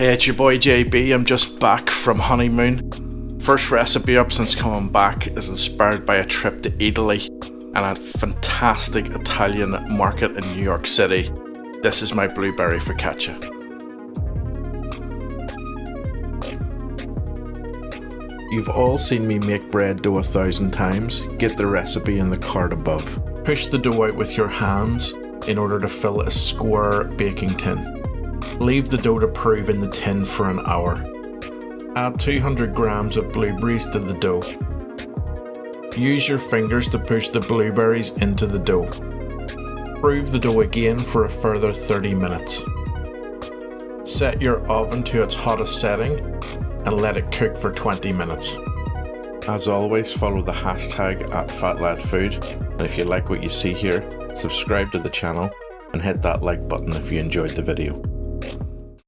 Hey, it's your boy JB. I'm just back from honeymoon. First recipe up since coming back is inspired by a trip to Italy and a fantastic Italian market in New York City. This is my blueberry focaccia. You've all seen me make bread dough 1,000 times. Get the recipe in the card above. Push the dough out with your hands in order to fill a square baking tin. Leave the dough to prove in the tin for an hour. Add 200 grams of blueberries to the dough. Use your fingers to push the blueberries into the dough. Prove the dough again for a further 30 minutes. Set your oven to its hottest setting and let it cook for 20 minutes. As always, follow the hashtag @FatLadFood, and if you like what you see here, subscribe to the channel and hit that like button if you enjoyed the video.